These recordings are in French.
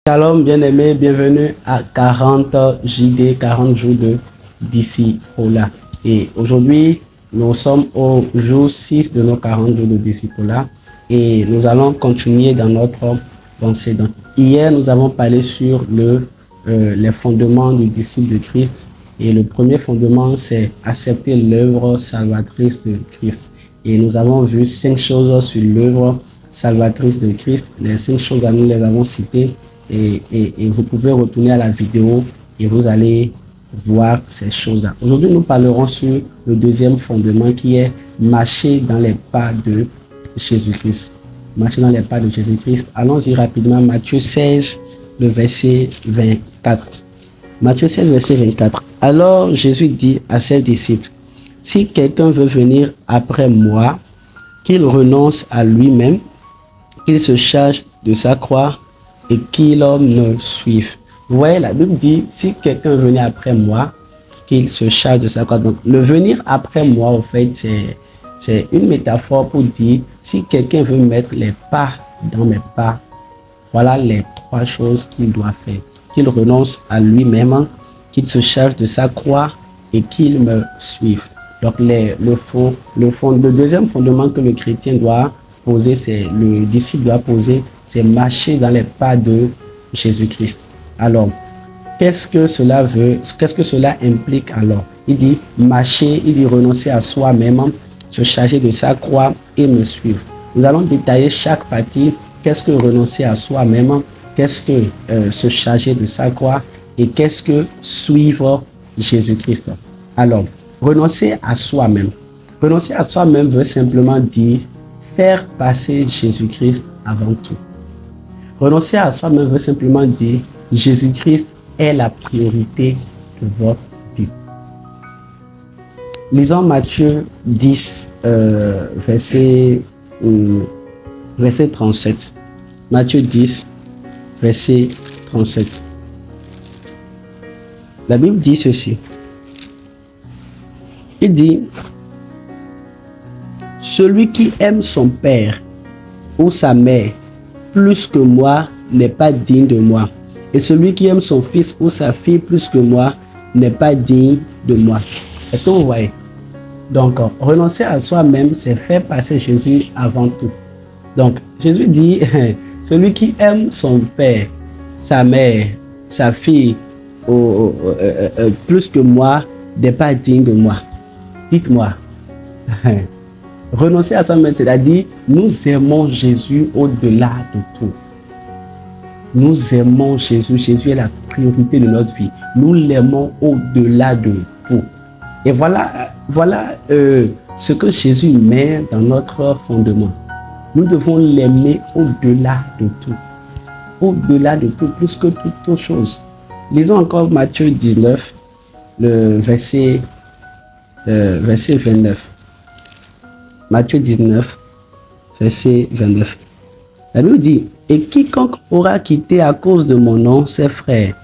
Shalom bien-aimés, bienvenue à 40 JD, 40 jours de disciple. Et aujourd'hui, nous sommes au jour 6 de nos 40 jours de disciple et nous allons continuer dans notre pensée. Donc, hier, nous avons parlé sur les fondements du disciple de Christ. Et le premier fondement, c'est accepter l'œuvre salvatrice de Christ. Et nous avons vu 5 choses sur l'œuvre salvatrice de Christ. Les 5 choses, nous les avons citées. Et vous pouvez retourner à la vidéo et vous allez voir ces choses-là. Aujourd'hui, nous parlerons sur le deuxième fondement qui est marcher dans les pas de Jésus-Christ. Marcher dans les pas de Jésus-Christ. Allons-y rapidement. Matthieu 16, le verset 24. Matthieu 16, verset 24. Alors Jésus dit à ses disciples, si quelqu'un veut venir après moi, qu'il renonce à lui-même, qu'il se charge de sa croix et qu'il me suive. Vous voyez, la Bible dit, si quelqu'un venait après moi, qu'il se charge de sa croix. Donc, le venir après moi, en fait, c'est une métaphore pour dire, si quelqu'un veut mettre les pas dans mes pas, voilà les 3 choses qu'il doit faire. Qu'il renonce à lui-même, qu'il se charge de sa croix et qu'il me suive. Donc, le deuxième fondement que le chrétien doit poser, le disciple doit poser, c'est marcher dans les pas de Jésus-Christ. Alors, qu'est-ce que cela implique alors? Il dit marcher, il dit renoncer à soi-même, se charger de sa croix et me suivre. Nous allons détailler chaque partie. Qu'est-ce que renoncer à soi-même? Qu'est-ce que se charger de sa croix? Et qu'est-ce que suivre Jésus-Christ? Alors, renoncer à soi-même. Renoncer à soi-même veut simplement dire faire passer Jésus-Christ avant tout. Renoncer à soi-même veut simplement dire Jésus-Christ est la priorité de votre vie. Lisons Matthieu 10, verset 37. Matthieu 10, verset 37. La Bible dit ceci. Il dit, celui qui aime son père ou sa mère plus que moi n'est pas digne de moi. Et celui qui aime son fils ou sa fille plus que moi n'est pas digne de moi. Est-ce que vous voyez? Donc, renoncer à soi-même, c'est faire passer Jésus avant tout. Donc, Jésus dit, celui qui aime son père, sa mère, sa fille plus que moi n'est pas digne de moi. Dites-moi. Renoncer à soi-même, c'est-à-dire nous aimons Jésus au-delà de tout. Nous aimons Jésus. Jésus est la priorité de notre vie. Nous l'aimons au-delà de tout. Et voilà ce que Jésus met dans notre fondement. Nous devons l'aimer au-delà de tout. Au-delà de tout, plus que toute autre chose. Lisons encore Matthieu 19, le verset 29. Matthieu 19, verset 29. La Bible dit, et quiconque aura quitté à cause de mon nom ses frères,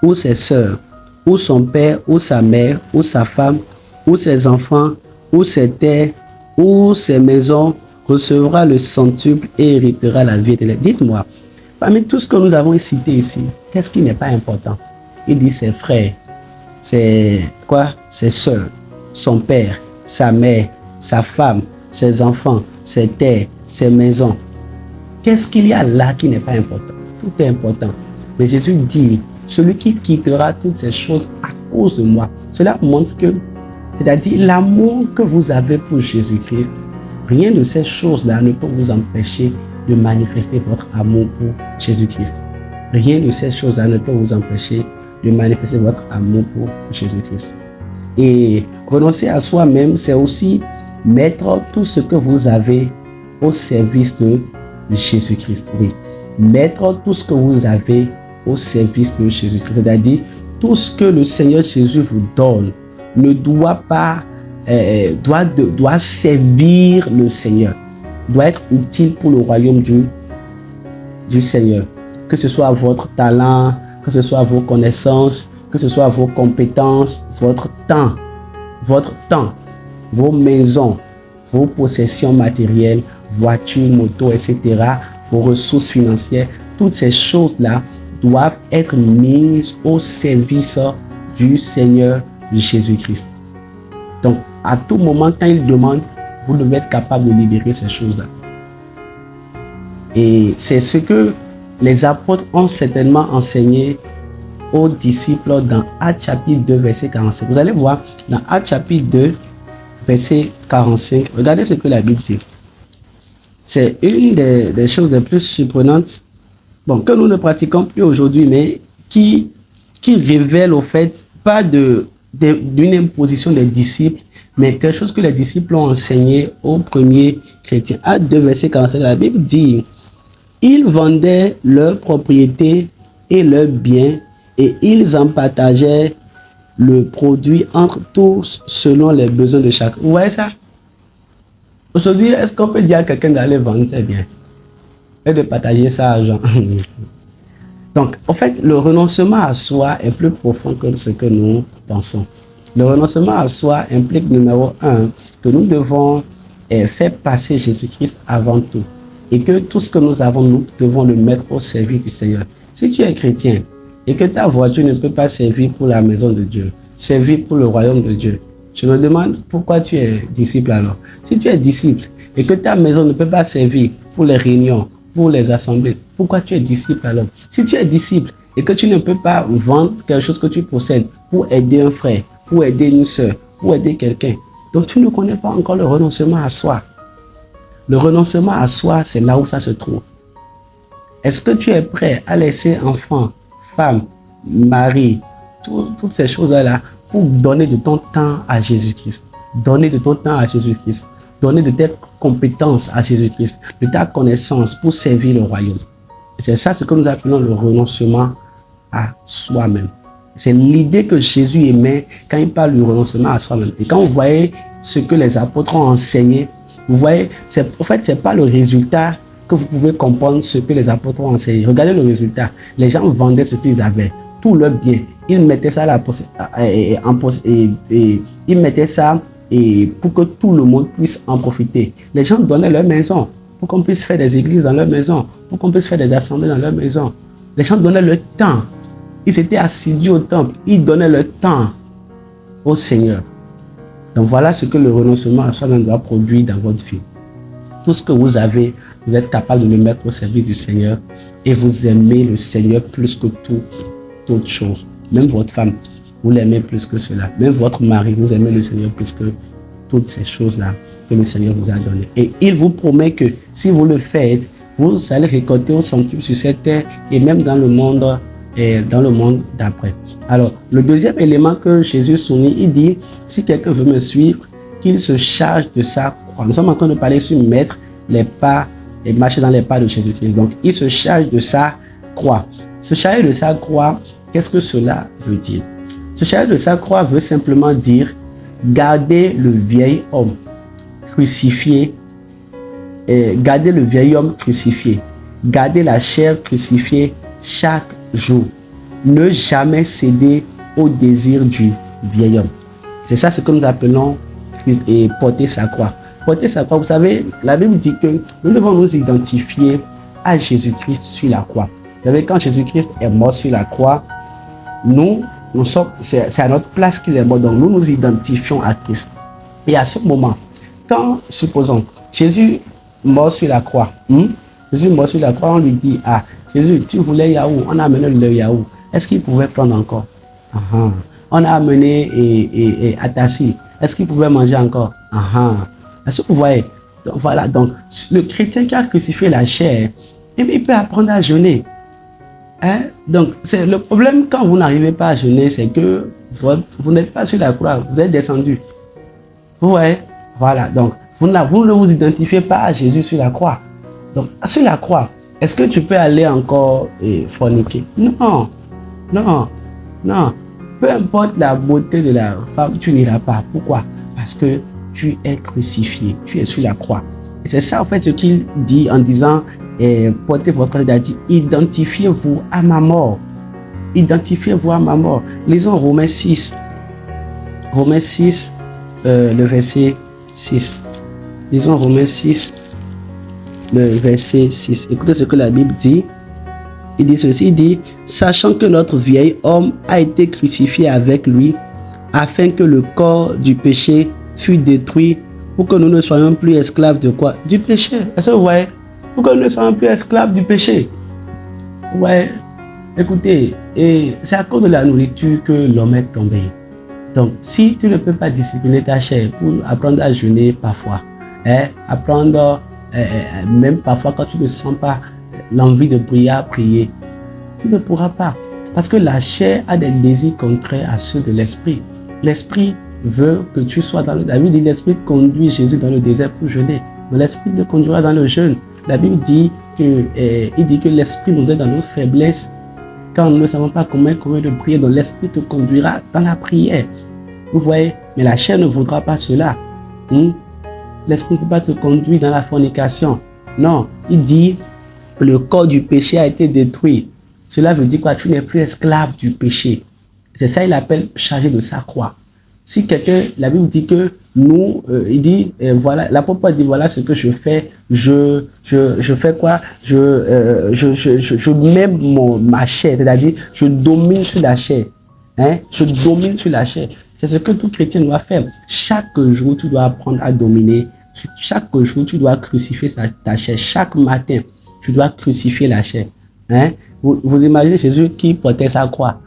ou ses sœurs, ou son père, ou sa mère, ou sa femme, ou ses enfants, ou ses terres, ou ses maisons, recevra le centuple et héritera la vie éternelle. Dites-moi, parmi tout ce que nous avons cité ici, qu'est-ce qui n'est pas important? Il dit ses frères, ses sœurs, son père, sa mère, sa femme, ses enfants, ses terres, ses maisons. Qu'est-ce qu'il y a là qui n'est pas important? Tout est important. Mais Jésus dit, celui qui quittera toutes ces choses à cause de moi. Cela montre que, c'est-à-dire l'amour que vous avez pour Jésus-Christ, rien de ces choses-là ne peut vous empêcher de manifester votre amour pour Jésus-Christ. Rien de ces choses-là ne peut vous empêcher de manifester votre amour pour Jésus-Christ. Et renoncer à soi-même, c'est aussi mettre tout ce que vous avez au service de Jésus-Christ. Oui. Mettre tout ce que vous avez au service de Jésus-Christ. C'est-à-dire, tout ce que le Seigneur Jésus vous donne ne doit pas, doit servir le Seigneur. Doit être utile pour le royaume du Seigneur. Que ce soit votre talent, que ce soit vos connaissances, que ce soit vos compétences, votre temps, vos maisons, vos possessions matérielles, voitures, motos, etc., vos ressources financières, toutes ces choses-là doivent être mises au service du Seigneur Jésus-Christ. Donc, à tout moment, quand il demande, vous devez être capable de libérer ces choses-là. Et c'est ce que les apôtres ont certainement enseigné aux disciples dans Actes chapitre 2, verset 45. Vous allez voir, dans Actes chapitre 2, verset 45, regardez ce que la Bible dit. C'est une des choses les plus surprenantes, que nous ne pratiquons plus aujourd'hui, mais qui révèle au fait, pas d'une imposition des disciples, mais quelque chose que les disciples ont enseigné aux premiers chrétiens. Actes 2, verset 45, la Bible dit, ils vendaient leurs propriétés et leurs biens et ils en partageaient le produit entre tous selon les besoins de chacun. Vous voyez ça? Aujourd'hui, est-ce qu'on peut dire à quelqu'un d'aller vendre ses biens et de partager ça à gens? Donc, en fait, le renoncement à soi est plus profond que ce que nous pensons. Le renoncement à soi implique, numéro 1, que nous devons faire passer Jésus-Christ avant tout. Et que tout ce que nous avons, nous devons le mettre au service du Seigneur. Si tu es chrétien et que ta voiture ne peut pas servir pour la maison de Dieu, servir pour le royaume de Dieu, je me demande pourquoi tu es disciple alors. Si tu es disciple et que ta maison ne peut pas servir pour les réunions, pour les assemblées, pourquoi tu es disciple alors? Si tu es disciple et que tu ne peux pas vendre quelque chose que tu possèdes pour aider un frère, pour aider une soeur, pour aider quelqu'un, donc tu ne connais pas encore le renoncement à soi. Le renoncement à soi, c'est là où ça se trouve. Est-ce que tu es prêt à laisser enfant, femme, mari, toutes ces choses-là pour donner de ton temps à Jésus-Christ? Donner de ton temps à Jésus-Christ. Donner de tes compétences à Jésus-Christ, de ta connaissance pour servir le royaume. C'est ça ce que nous appelons le renoncement à soi-même. C'est l'idée que Jésus aimait quand il parle du renoncement à soi-même. Et quand vous voyez ce que les apôtres ont enseigné, vous voyez, en fait, ce n'est pas le résultat que vous pouvez comprendre ce que les apôtres ont enseigné. Regardez le résultat. Les gens vendaient ce qu'ils avaient, tout leur bien. Ils mettaient ça ils mettaient ça pour que tout le monde puisse en profiter. Les gens donnaient leur maison pour qu'on puisse faire des églises dans leur maison, pour qu'on puisse faire des assemblées dans leur maison. Les gens donnaient leur temps. Ils étaient assidus au temple. Ils donnaient leur temps au Seigneur. Donc voilà ce que le renoncement à soi-même doit produire dans votre vie. Tout ce que vous avez, vous êtes capable de le mettre au service du Seigneur et vous aimez le Seigneur plus que toute chose. Même votre femme, vous l'aimez plus que cela. Même votre mari, vous aimez le Seigneur plus que toutes ces choses-là que le Seigneur vous a données. Et il vous promet que si vous le faites, vous allez récolter au centuple sur cette terre et même dans le monde d'après. Alors, le deuxième élément que Jésus souligne, il dit, si quelqu'un veut me suivre, qu'il se charge de sa croix. Nous sommes en train de parler sur mettre les pas et marcher dans les pas de Jésus-Christ. Donc, il se charge de sa croix. Se charger de sa croix, qu'est-ce que cela veut dire? Se charger de sa croix veut simplement dire garder le vieil homme crucifié, garder le vieil homme crucifié, garder la chair crucifiée chaque jour. Ne jamais céder au désir du vieil homme. C'est ça ce que nous appelons porter sa croix. Porter sa croix, vous savez, la Bible dit que nous devons nous identifier à Jésus-Christ sur la croix. Vous savez, quand Jésus-Christ est mort sur la croix, c'est à notre place qu'il est mort. Donc nous nous identifions à Christ. Et à ce moment, quand, supposons, Jésus mort sur la croix, Jésus mort sur la croix, on lui dit, ah, Jésus, tu voulais yaourt, on a amené le yaourt. Est-ce qu'il pouvait prendre encore? On a amené Atassi. Est-ce qu'il pouvait manger encore? Est-ce que vous voyez? Donc, voilà, donc le chrétien qui a crucifié la chair, il peut apprendre à jeûner. Donc, c'est le problème quand vous n'arrivez pas à jeûner, c'est que vous n'êtes pas sur la croix, vous êtes descendu. Vous voyez? Voilà, donc vous ne vous identifiez pas à Jésus sur la croix. Donc, sur la croix, est-ce que tu peux aller encore forniquer? Non, non, non. Peu importe la beauté de la femme, tu n'iras pas. Pourquoi? Parce que tu es crucifié, tu es sur la croix. Et c'est ça en fait ce qu'il dit en disant, portez votre croix, identifiez-vous à ma mort. identifier, voir ma mort. Lisons Romains 6. Romains 6, le verset 6. Lisons Romains 6, le verset 6. Écoutez ce que la Bible dit. Il dit ceci, il dit, sachant que notre vieil homme a été crucifié avec lui, afin que le corps du péché fût détruit, pour que nous ne soyons plus esclaves de quoi? Du péché. Est-ce que vous voyez? Pour que nous ne soyons plus esclaves du péché. Ouais, écoutez, et c'est à cause de la nourriture que l'homme est tombé. Donc, si tu ne peux pas discipliner ta chair pour apprendre à jeûner parfois, apprendre, même parfois quand tu ne sens pas l'envie de prier, à prier, tu ne pourras pas. Parce que la chair a des désirs contraires à ceux de l'esprit. L'esprit veut que tu sois dans le... La Bible dit l'esprit conduit Jésus dans le désert pour jeûner. Mais l'esprit te conduira dans le jeûne. La Bible dit que l'esprit nous aide dans notre faiblesse. Quand nous ne savons pas comment courir de prier, donc l'esprit te conduira dans la prière. Vous voyez, mais la chair ne voudra pas cela. L'esprit ne peut pas te conduire dans la fornication. Non, il dit que le corps du péché a été détruit. Cela veut dire quoi? Tu n'es plus esclave du péché. C'est ça il appelle chargé de sa croix. Si quelqu'un, la Bible dit que nous, il dit, voilà, l'apôtre dit, voilà ce que je fais, je fais quoi? Je mets ma chair, c'est-à-dire, je domine sur la chair. Je domine sur la chair. C'est ce que tout chrétien doit faire. Chaque jour, tu dois apprendre à dominer. Chaque jour, tu dois crucifier ta chair. Chaque matin, tu dois crucifier la chair. Vous imaginez Jésus qui portait sa croix.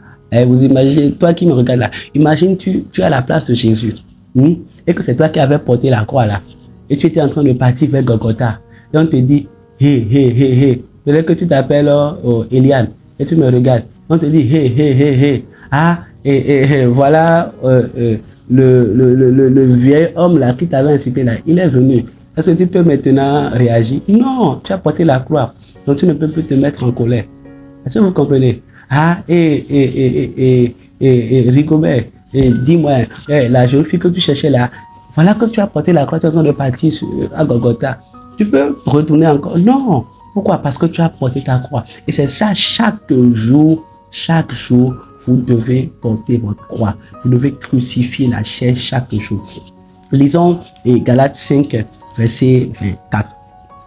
Vous imaginez, toi qui me regardes là, imagine tu es à la place de Jésus et que c'est toi qui avais porté la croix là et tu étais en train de partir vers Golgotha et on te dit hé, peut-être que tu t'appelles Eliane et tu me regardes, on te dit hé, voilà le vieil homme là qui t'avait insulté là, il est venu. Est-ce que tu peux maintenant réagir? Non, tu as porté la croix, donc tu ne peux plus te mettre en colère. Est-ce que vous comprenez? Rigobert, dis-moi, la jeune fille que tu cherchais là, voilà que tu as porté la croix, tu es en train de partir à Golgotha. Tu peux retourner encore? Non. Pourquoi? Parce que tu as porté ta croix. Et c'est ça, chaque jour, vous devez porter votre croix. Vous devez crucifier la chair chaque jour. Lisons Galates 5, verset 24.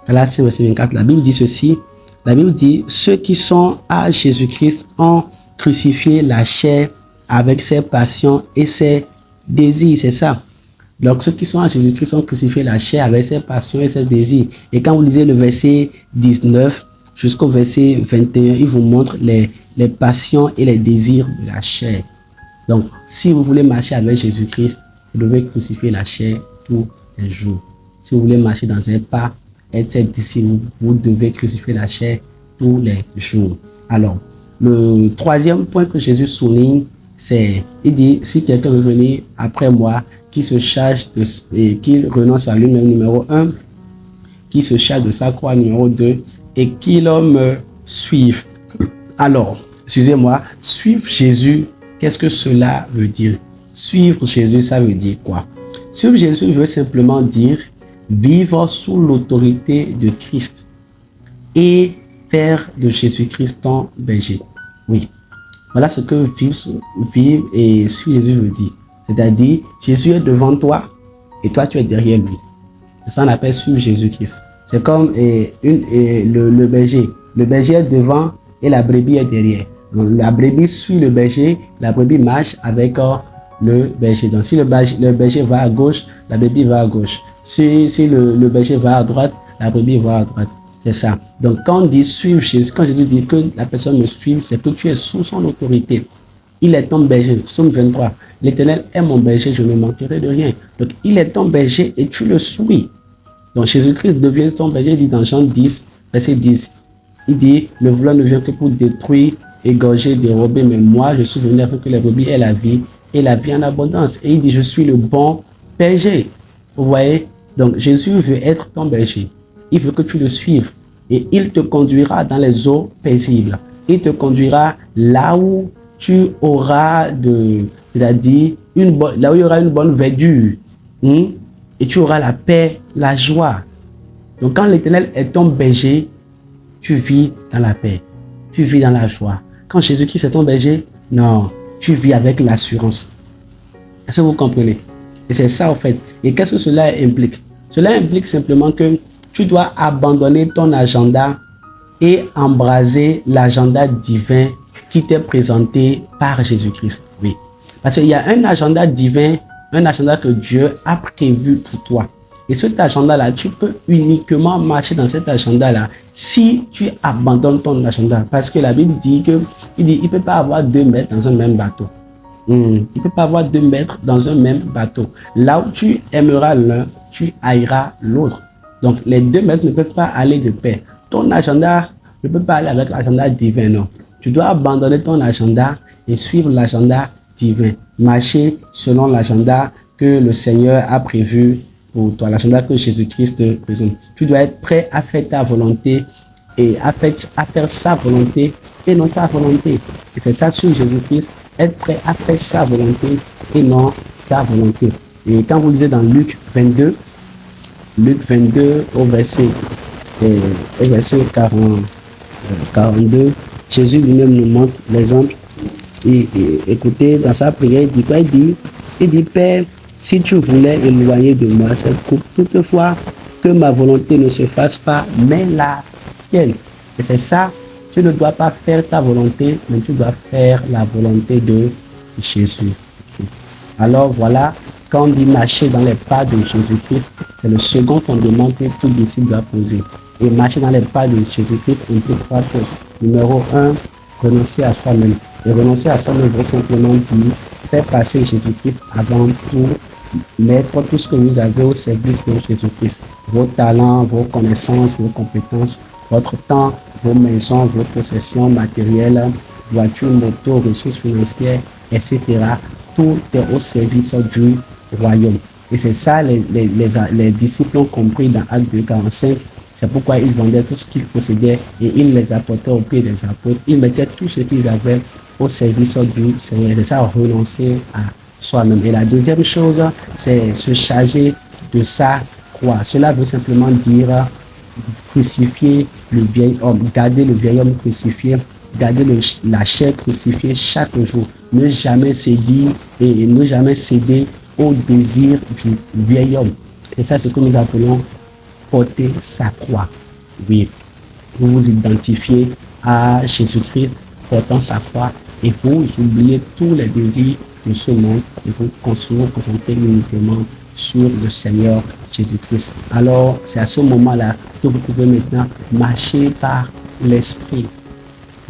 Galates 5, verset 24, la Bible dit ceci. La Bible dit, ceux qui sont à Jésus-Christ ont crucifié la chair avec ses passions et ses désirs. C'est ça. Donc, ceux qui sont à Jésus-Christ ont crucifié la chair avec ses passions et ses désirs. Et quand vous lisez le verset 19 jusqu'au verset 21, il vous montre les passions et les désirs de la chair. Donc, si vous voulez marcher avec Jésus-Christ, vous devez crucifier la chair tous les jours. Si vous voulez marcher dans un pas, être disciple, vous devez crucifier la chair tous les jours. Alors, le troisième point que Jésus souligne, c'est, il dit, si quelqu'un veut venir après moi, qui se charge et qu'il renonce à lui-même, numéro 1, qui se charge de sa croix, numéro 2, et qu'il me suive. Alors, excusez-moi, suivre Jésus, qu'est-ce que cela veut dire? Suivre Jésus, ça veut dire quoi? Suivre Jésus veut simplement dire vivre sous l'autorité de Christ et faire de Jésus-Christ ton berger. Oui, voilà ce que vivre et suivre Jésus veut dire. C'est-à-dire, Jésus est devant toi et toi tu es derrière lui. C'est ça qu'on appelle suivre Jésus-Christ. C'est comme le berger. Le berger est devant et la brebis est derrière. Donc, la brebis suit le berger, la brebis marche avec le berger. Donc si le berger va à gauche, la brebis va à gauche. Si le berger va à droite, la brebis va à droite. C'est ça. Donc quand on dit suivre Jésus, quand Jésus dit que la personne me suive, c'est que tu es sous son autorité. Il est ton berger. Psaume 23. L'Éternel est mon berger, je ne manquerai de rien. Donc il est ton berger et tu le suis. Donc Jésus-Christ devient ton berger, il dit dans Jean 10, verset 10. Il dit, le voleur ne vient que pour détruire, égorger, dérober, mais moi je suis venu afin que les brebis aient la vie et la vie en abondance. Et il dit, je suis le bon berger. Vous voyez? Donc Jésus veut être ton berger. Il veut que tu le suives. Et il te conduira dans les eaux paisibles. Il te conduira là où tu auras c'est-à-dire là où il y aura une bonne verdure. Et tu auras la paix, la joie. Donc quand l'Éternel est ton berger, tu vis dans la paix. Tu vis dans la joie. quand Jésus-Christ est ton berger, non, tu vis avec l'assurance. Est-ce que vous comprenez? Et c'est ça en fait. Et qu'est-ce que cela implique? Cela implique simplement que tu dois abandonner ton agenda et embraser l'agenda divin qui t'est présenté par Jésus-Christ. Oui. Parce qu'il y a un agenda divin, un agenda que Dieu a prévu pour toi. Et cet agenda-là, tu peux uniquement marcher dans cet agenda-là si tu abandonnes ton agenda. Parce que la Bible dit qu'il ne peut pas avoir 2 maîtres dans un même bateau. Il ne peut pas avoir 2 maîtres dans un même bateau. Là où tu aimeras l'un, tu haïras l'autre. Donc, les 2 maîtres ne peuvent pas aller de pair. Ton agenda ne peut pas aller avec l'agenda divin, non. Tu dois abandonner ton agenda et suivre l'agenda divin. Marcher selon l'agenda que le Seigneur a prévu pour toi, l'agenda que Jésus-Christ te présente. Tu dois être prêt à faire ta volonté et à faire sa volonté et non ta volonté. Et c'est ça sur Jésus-Christ, être prêt à faire sa volonté et non ta volonté. Et quand vous lisez dans Luc 22 au verset 42, Jésus lui-même nous montre l'exemple. Et écoutez, dans sa prière, il dit quoi? Il dit, Père, si tu voulais éloigner de moi cette coupe, toutefois, que ma volonté ne se fasse pas, mais la tienne. Et c'est ça, tu ne dois pas faire ta volonté, mais tu dois faire la volonté de Jésus. Alors voilà, quand on dit marcher dans les pas de Jésus-Christ, c'est le second fondement que tout disciple doit poser. Et marcher dans les pas de Jésus-Christ implique 3 choses. Numéro 1, renoncer à soi-même. Et renoncer à soi-même veut simplement dire faire passer Jésus-Christ avant tout, mettre tout ce que vous avez au service de Jésus-Christ. Vos talents, vos connaissances, vos compétences, votre temps, vos maisons, vos possessions matérielles, voitures, motos, ressources financières, etc. Tout est au service du royaume. Et c'est ça les disciples ont compris dans Actes 2:45. C'est pourquoi ils vendaient tout ce qu'ils possédaient et ils les apportaient au pied des apôtres. Ils mettaient tout ce qu'ils avaient au service du Seigneur. C'est ça, renoncer à soi-même. Et la deuxième chose, c'est se charger de sa croix. Cela veut simplement dire crucifier le vieil homme, garder le vieil homme crucifié, garder la chair crucifiée chaque jour. Ne jamais céder et ne jamais céder au désir du vieil homme. C'est ça ce que nous appelons porter sa croix. Oui, vous vous identifiez à Jésus-Christ portant sa croix et vous oubliez tous les désirs de ce monde et vous concentrez uniquement sur le Seigneur Jésus-Christ. Alors, c'est à ce moment-là que vous pouvez maintenant marcher par l'Esprit.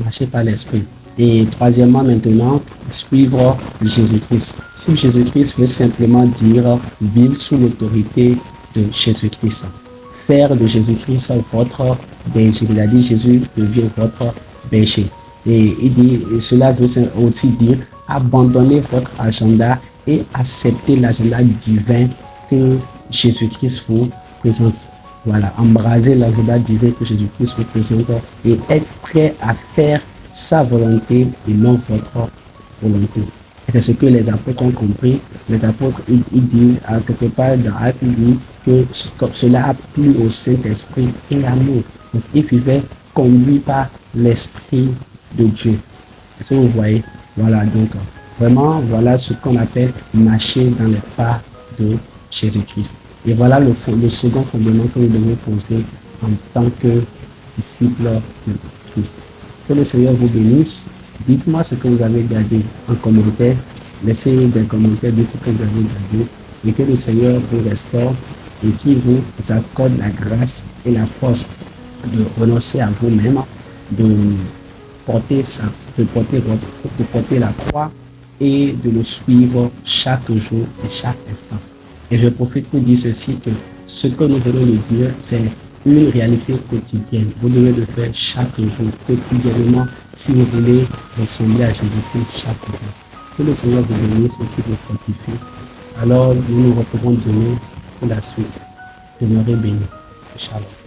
Marcher par l'Esprit. Et troisièmement, maintenant, suivre Jésus-Christ. Suivre Jésus-Christ veut simplement dire vivre sous l'autorité de Jésus-Christ. Faire de Jésus-Christ votre berger. Il a dit Jésus devient votre berger. Et il dit, et cela veut aussi dire abandonner votre agenda et accepter l'agenda divin que Jésus-Christ vous présente. Voilà, embraser l'agenda divin que Jésus-Christ vous présente et être prêt à faire sa volonté et non votre volonté. Et c'est ce que les apôtres ont compris. Les apôtres, ils disent quelque part dans Actes, ils disent que cela a plu au Saint-Esprit et l'amour. Donc, ils vivaient conduits par l'Esprit de Dieu. Est-ce que vous voyez? Voilà, donc vraiment, voilà ce qu'on appelle marcher dans les pas de Jésus-Christ. Et voilà le second fondement que nous devons poser en tant que disciples de Christ. Que le Seigneur vous bénisse. Dites-moi ce que vous avez gardé en commentaire. Laissez des commentaires, dites ce que vous avez gardé. Et que le Seigneur vous restaure et qu'il vous accorde la grâce et la force de renoncer à vous-même, de porter la croix et de le suivre chaque jour et chaque instant. Et je profite pour dire ceci, que ce que nous venons de dire, c'est une réalité quotidienne. Vous devez le faire chaque jour, quotidiennement, si vous voulez ressembler à Jésus-Christ chaque jour. Que le Seigneur vous bénisse et qu'il vous fortifie. Alors, nous nous retrouvons demain pour la suite. Demeurez bénis. Shalom.